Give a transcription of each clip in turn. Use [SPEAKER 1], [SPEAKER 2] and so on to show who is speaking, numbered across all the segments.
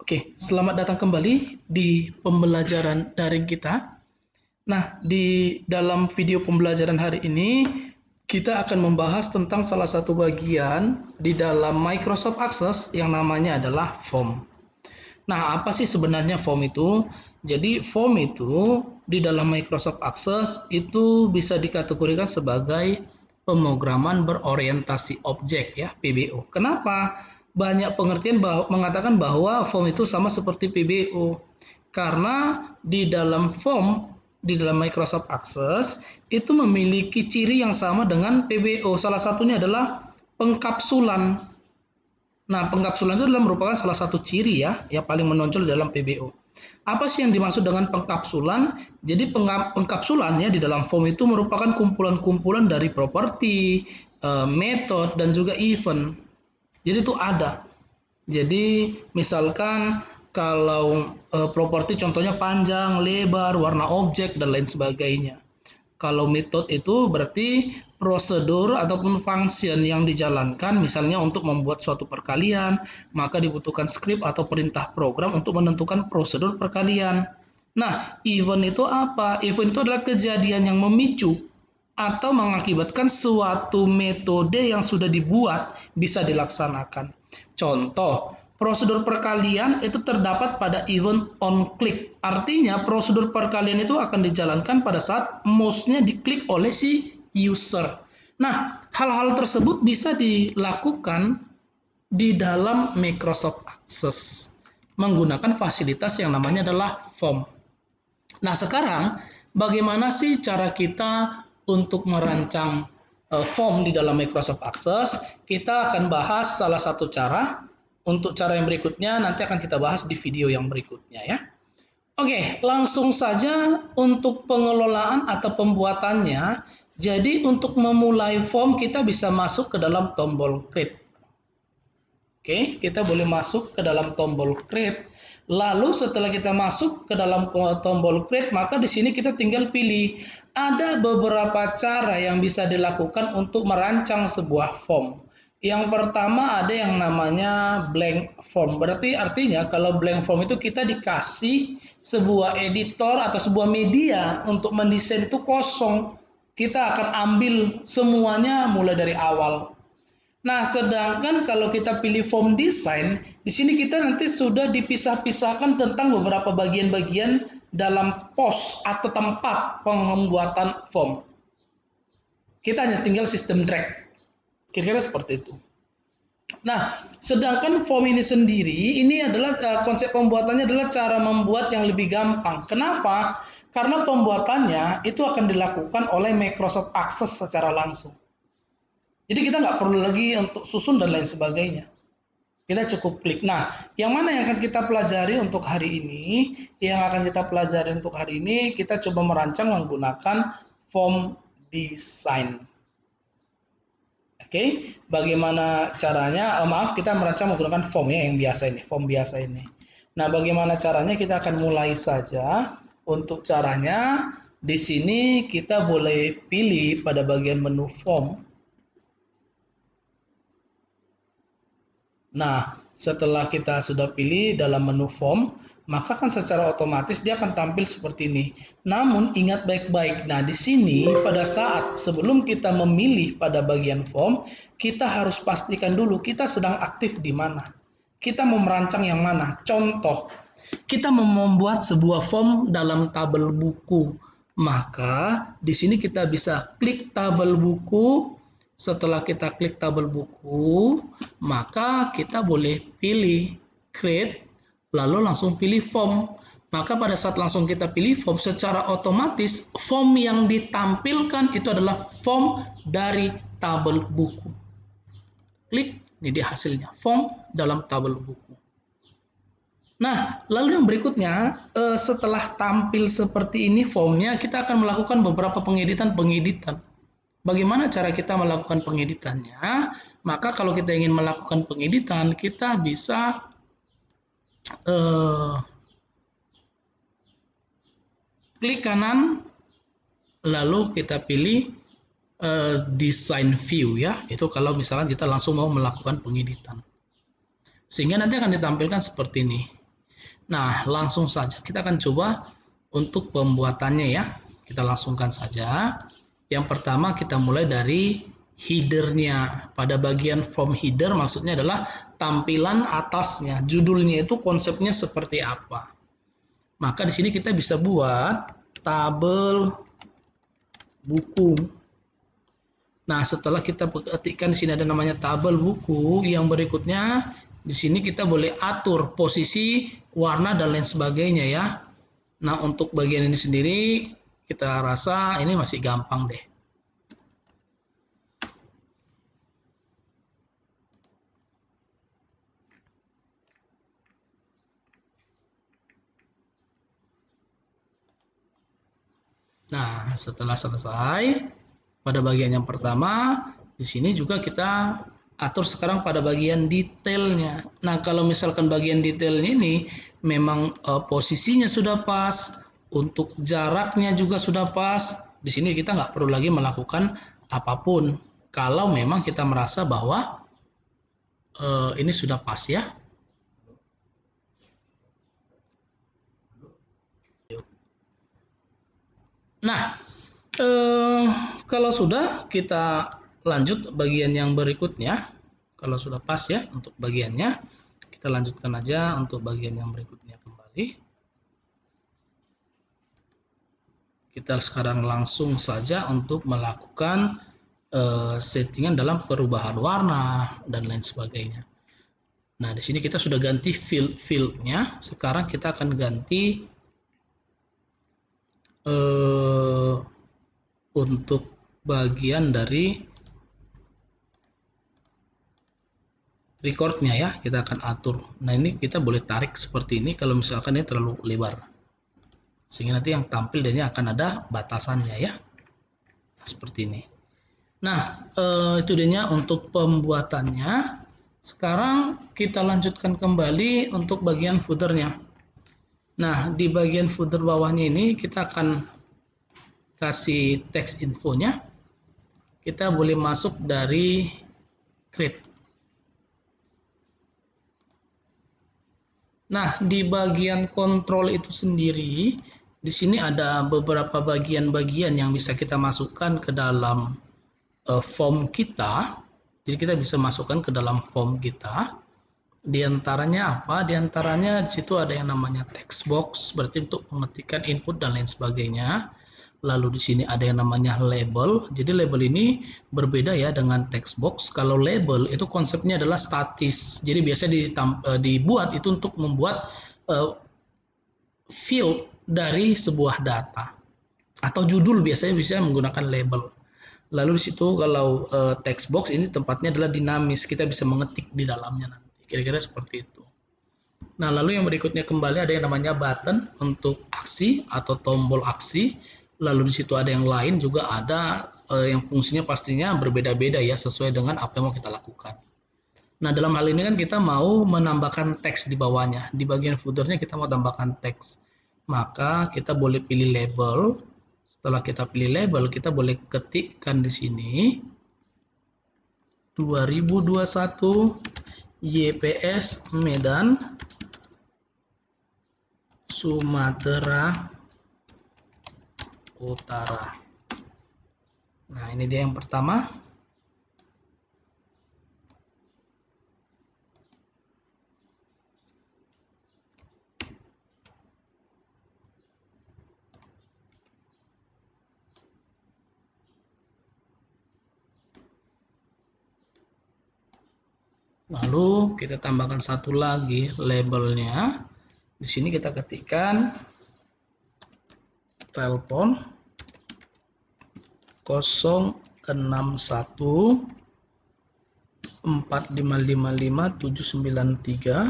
[SPEAKER 1] Oke, selamat datang kembali di pembelajaran daring kita. Nah, di dalam video pembelajaran hari ini, kita akan membahas tentang salah satu bagian di dalam Microsoft Access yang namanya adalah form. Nah, apa sih sebenarnya form itu? Jadi, form itu di dalam Microsoft Access itu bisa dikategorikan sebagai pemrograman berorientasi objek, ya, PBO. Kenapa? Banyak pengertian mengatakan bahwa form itu sama seperti PBO. Karena di dalam form, di dalam Microsoft Access, itu memiliki ciri yang sama dengan PBO. Salah satunya adalah pengkapsulan. Nah, pengkapsulan itu adalah merupakan salah satu ciri ya, yang paling menonjol dalam PBO. Apa sih yang dimaksud dengan pengkapsulan? Jadi pengkapsulan ya di dalam form itu merupakan kumpulan-kumpulan dari properti, method, dan juga event. Jadi itu ada. Jadi misalkan kalau properti contohnya panjang, lebar, warna objek, dan lain sebagainya. Kalau method itu berarti prosedur ataupun function yang dijalankan, misalnya untuk membuat suatu perkalian, maka dibutuhkan script atau perintah program untuk menentukan prosedur perkalian. Nah, event itu apa? Event itu adalah kejadian yang memicu atau mengakibatkan suatu metode yang sudah dibuat bisa dilaksanakan. Contoh, prosedur perkalian itu terdapat pada event on click. Artinya prosedur perkalian itu akan dijalankan pada saat mouse-nya diklik oleh si user. Nah, hal-hal tersebut bisa dilakukan di dalam Microsoft Access menggunakan fasilitas yang namanya adalah form. Nah, sekarang bagaimana sih cara kita untuk merancang form di dalam Microsoft Access? Kita akan bahas salah satu cara. Untuk cara yang berikutnya nanti akan kita bahas di video yang berikutnya ya. Oke, langsung saja untuk pengelolaan atau pembuatannya. Jadi untuk memulai form kita bisa masuk ke dalam tombol create. Oke, kita boleh masuk ke dalam tombol create. Lalu setelah kita masuk ke dalam tombol create, maka di sini kita tinggal pilih. Ada beberapa cara yang bisa dilakukan untuk merancang sebuah form. Yang pertama ada yang namanya blank form. Berarti artinya kalau blank form itu kita dikasih sebuah editor atau sebuah media untuk mendesain itu kosong. Kita akan ambil semuanya mulai dari awal. Nah, sedangkan kalau kita pilih form design, di sini kita nanti sudah dipisah-pisahkan tentang beberapa bagian-bagian dalam pos atau tempat pembuatan form. Kita hanya tinggal sistem drag. Kira-kira seperti itu. Nah, sedangkan form ini sendiri, ini adalah konsep pembuatannya adalah cara membuat yang lebih gampang. Kenapa? Karena pembuatannya itu akan dilakukan oleh Microsoft Access secara langsung. Jadi kita nggak perlu lagi untuk susun dan lain sebagainya. Kita cukup klik. Nah, yang mana yang akan kita pelajari untuk hari ini? Yang akan kita pelajari untuk hari ini, kita coba merancang menggunakan form design. Oke, bagaimana caranya? Maaf, kita merancang menggunakan form ya, yang biasa ini, form biasa ini. Nah, bagaimana caranya? Kita akan mulai saja. Untuk caranya, di sini kita boleh pilih pada bagian menu form. Nah, setelah kita sudah pilih dalam menu form, maka kan secara otomatis dia akan tampil seperti ini. Namun ingat baik-baik. Nah, di sini pada saat sebelum kita memilih pada bagian form, kita harus pastikan dulu kita sedang aktif di mana. Kita mau merancang yang mana. Contoh, kita mau membuat sebuah form dalam tabel buku. Maka di sini kita bisa klik tabel buku. Setelah kita klik tabel buku, maka kita boleh pilih create, lalu langsung pilih form. Maka pada saat langsung kita pilih form, secara otomatis form yang ditampilkan itu adalah form dari tabel buku. Klik, ini dia hasilnya, form dalam tabel buku. Nah, lalu yang berikutnya, setelah tampil seperti ini formnya, kita akan melakukan beberapa pengeditan. Bagaimana cara kita melakukan pengeditannya? Maka kalau kita ingin melakukan pengeditan, kita bisa klik kanan, lalu kita pilih design view ya. Itu kalau misalnya kita langsung mau melakukan pengeditan. Sehingga nanti akan ditampilkan seperti ini. Nah, langsung saja kita akan coba untuk pembuatannya ya. Kita langsungkan saja. Yang pertama kita mulai dari headernya. Pada bagian form header maksudnya adalah tampilan atasnya. Judulnya itu konsepnya seperti apa. Maka di sini kita bisa buat tabel buku. Nah, setelah kita ketikkan di sini ada namanya tabel buku, yang berikutnya di sini kita boleh atur posisi, warna dan lain sebagainya ya. Nah, untuk bagian ini sendiri kita rasa ini masih gampang deh. Nah, setelah selesai pada bagian yang pertama, di sini juga kita atur sekarang pada bagian detailnya. Nah, kalau misalkan bagian detailnya ini memang posisinya sudah pas, untuk jaraknya juga sudah pas, di sini kita nggak perlu lagi melakukan apapun. Kalau memang kita merasa bahwa ini sudah pas ya. Nah, kalau sudah kita lanjut bagian yang berikutnya. Kalau sudah pas ya untuk bagiannya, kita lanjutkan aja untuk bagian yang berikutnya kembali. Kita sekarang langsung saja untuk melakukan settingan dalam perubahan warna dan lain sebagainya. Nah, di sini kita sudah ganti field-nya. Sekarang kita akan ganti untuk bagian dari recordnya ya, kita akan atur. Nah, ini kita boleh tarik seperti ini kalau misalkan ini terlalu lebar, sehingga nanti yang tampil dan akan ada batasannya ya, seperti ini. Nah, itu dia untuk pembuatannya. Sekarang kita lanjutkan kembali untuk bagian footernya. Nah, di bagian footer bawahnya ini kita akan kasih teks infonya. Kita boleh masuk dari create. Nah, di bagian kontrol itu sendiri, di sini ada beberapa bagian-bagian yang bisa kita masukkan ke dalam form kita. Jadi kita bisa masukkan ke dalam form kita. Di antaranya apa? Di antaranya di situ ada yang namanya text box, berarti untuk pengetikan input dan lain sebagainya. Lalu di sini ada yang namanya label. Jadi label ini berbeda ya dengan text box. Kalau label itu konsepnya adalah statis. Jadi biasanya dibuat itu untuk membuat field dari sebuah data. Atau judul biasanya bisa menggunakan label. Lalu di situ kalau text box ini tempatnya adalah dinamis. Kita bisa mengetik di dalamnya nanti. Kira-kira seperti itu. Nah, lalu yang berikutnya kembali ada yang namanya button untuk aksi atau tombol aksi. Lalu di situ ada yang lain juga ada yang fungsinya pastinya berbeda-beda ya sesuai dengan apa yang mau kita lakukan. Nah, dalam hal ini kan kita mau menambahkan teks di bawahnya. Di bagian footernya kita mau tambahkan teks. Maka kita boleh pilih label. Setelah kita pilih label, kita boleh ketikkan di sini 2021 YPS Medan Sumatera Utara. Nah, ini dia yang pertama. Lalu kita tambahkan satu lagi labelnya. Di sini kita ketikkan telepon 061 4555 793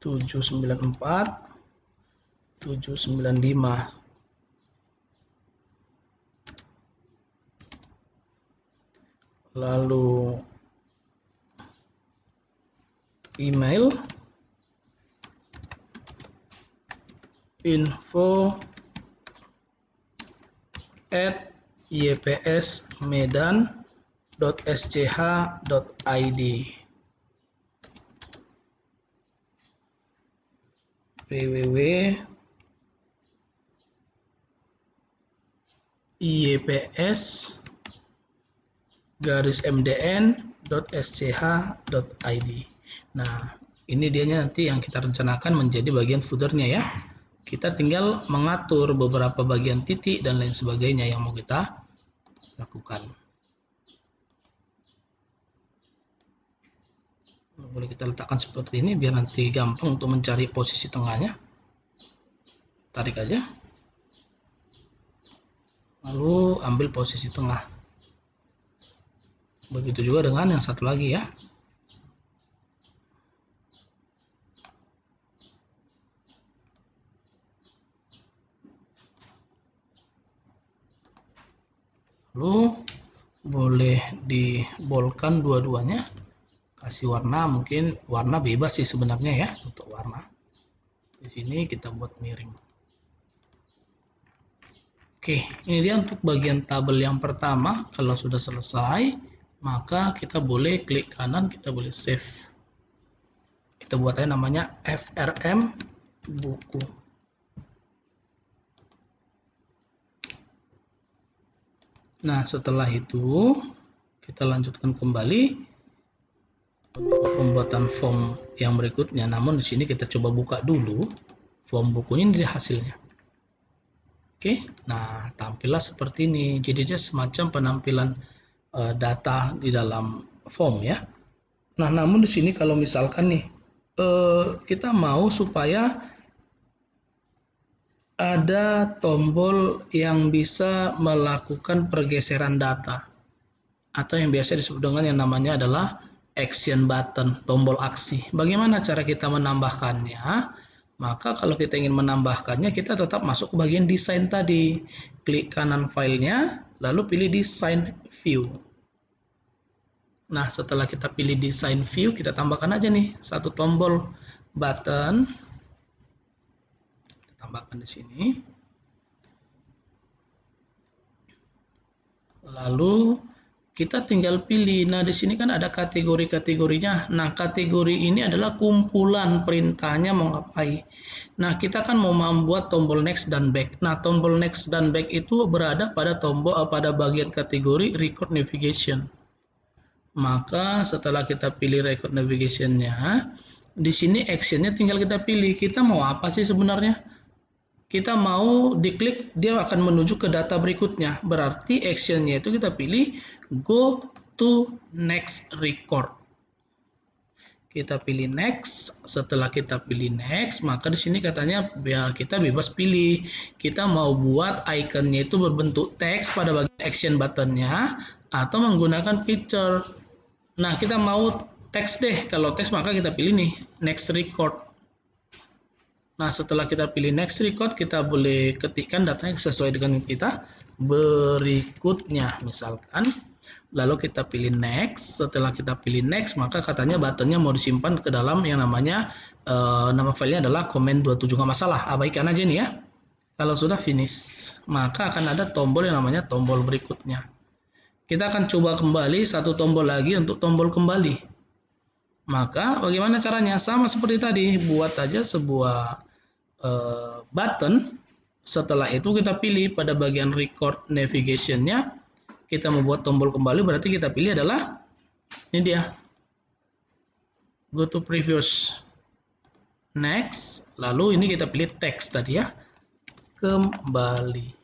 [SPEAKER 1] 794 795. Lalu email info@ypsmedan.sch.id. www.ieps-mdn.sch.id. Nah, ini dianya nanti yang kita rencanakan menjadi bagian footernya ya. Kita tinggal mengatur beberapa bagian titik dan lain sebagainya yang mau kita lakukan. Boleh kita letakkan seperti ini biar nanti gampang untuk mencari posisi tengahnya. Tarik aja. Lalu ambil posisi tengah. Begitu juga dengan yang satu lagi ya. Lalu boleh dibolkan dua-duanya, kasih warna, mungkin warna bebas sih sebenarnya ya untuk warna. Di sini kita buat miring. Oke, ini dia untuk bagian tabel yang pertama. Kalau sudah selesai, maka kita boleh klik kanan, kita boleh save. Kita buat aja namanya FRM buku. Nah, setelah itu kita lanjutkan kembali untuk pembuatan form yang berikutnya. Namun di sini kita coba buka dulu form bukunya, ini hasilnya. Oke, nah tampillah seperti ini. Jadi dia semacam penampilan data di dalam form ya. Nah, namun di sini kalau misalkan nih kita mau supaya ada tombol yang bisa melakukan pergeseran data atau yang biasa disebut dengan yang namanya adalah action button, tombol aksi. Bagaimana cara kita menambahkannya? Maka kalau kita ingin menambahkannya, kita tetap masuk ke bagian desain tadi. Klik kanan filenya, lalu pilih design view. Nah, setelah kita pilih design view, kita tambahkan aja nih satu tombol button. Tambahkan di sini. Lalu kita tinggal pilih. Nah, di sini kan ada kategori-kategorinya. Nah, kategori ini adalah kumpulan perintahnya mau ngapain. Nah, kita kan mau membuat tombol next dan back. Nah, tombol next dan back itu berada pada pada bagian kategori record navigation. Maka setelah kita pilih record navigation-nya, di sini action-nya tinggal kita pilih. Kita mau apa sih sebenarnya? Kita mau diklik, dia akan menuju ke data berikutnya. Berarti action-nya itu kita pilih go to next record. Kita pilih next. Setelah kita pilih next, maka di sini katanya ya kita bebas pilih. Kita mau buat ikonnya itu berbentuk teks pada bagian action buttonnya atau menggunakan picture. Nah, kita mau teks deh. Kalau teks maka kita pilih nih next record. Nah, setelah kita pilih next record, kita boleh ketikkan datanya sesuai dengan kita berikutnya misalkan. Lalu kita pilih next. Setelah kita pilih next, maka katanya buttonnya mau disimpan ke dalam yang namanya nama filenya adalah comment27. Nggak masalah, abaikan aja nih ya. Kalau sudah finish, maka akan ada tombol yang namanya tombol berikutnya. Kita akan coba kembali satu tombol lagi untuk tombol kembali. Maka bagaimana caranya? Sama seperti tadi, buat aja sebuah button. Setelah itu kita pilih pada bagian record navigation-nya, kita membuat tombol kembali, berarti kita pilih adalah ini dia, go to previous, next, lalu ini kita pilih text tadi ya, kembali.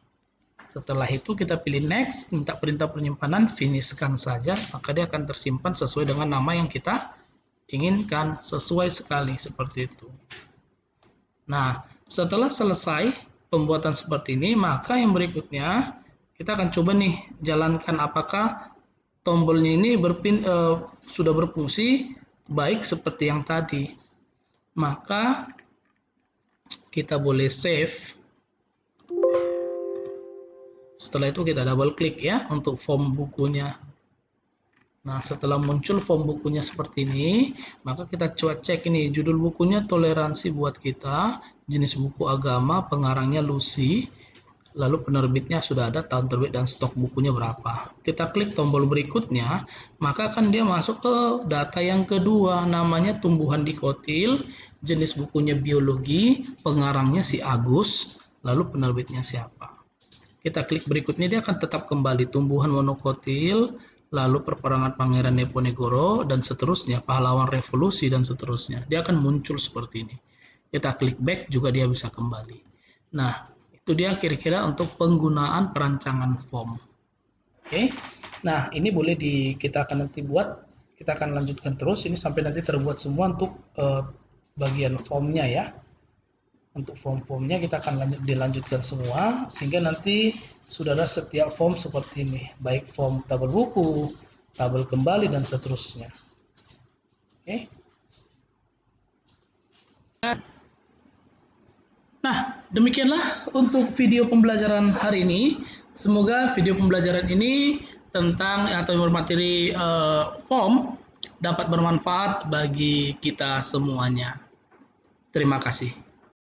[SPEAKER 1] Setelah itu kita pilih next, minta perintah penyimpanan, finishkan saja, maka dia akan tersimpan sesuai dengan nama yang kita inginkan, sesuai sekali seperti itu. Nah, setelah selesai pembuatan seperti ini, maka yang berikutnya kita akan coba nih jalankan apakah tombolnya ini sudah berfungsi baik seperti yang tadi. Maka kita boleh save. Setelah itu kita double klik ya untuk form bukunya. Nah, setelah muncul form bukunya seperti ini, maka kita coba cek ini judul bukunya toleransi buat kita, jenis buku agama, pengarangnya Lucy, lalu penerbitnya sudah ada, tahun terbit dan stok bukunya berapa. Kita klik tombol berikutnya, maka akan dia masuk ke data yang kedua, namanya tumbuhan dikotil, jenis bukunya biologi, pengarangnya si Agus, lalu penerbitnya siapa. Kita klik berikutnya, dia akan tetap kembali tumbuhan monokotil, lalu perperangan Pangeran Diponegoro, dan seterusnya, pahlawan revolusi, dan seterusnya. Dia akan muncul seperti ini. Kita klik back, juga dia bisa kembali. Nah, itu dia kira-kira untuk penggunaan perancangan form. Oke, nah ini boleh kita akan nanti buat, kita akan lanjutkan terus, ini sampai nanti terbuat semua untuk bagian formnya ya. Untuk form-formnya kita akan dilanjutkan semua, sehingga nanti sudah ada setiap form seperti ini, baik form tabel buku, tabel kembali, dan seterusnya. Oke. Nah, demikianlah untuk video pembelajaran hari ini. Semoga video pembelajaran ini tentang atau materi form dapat bermanfaat bagi kita semuanya. Terima kasih.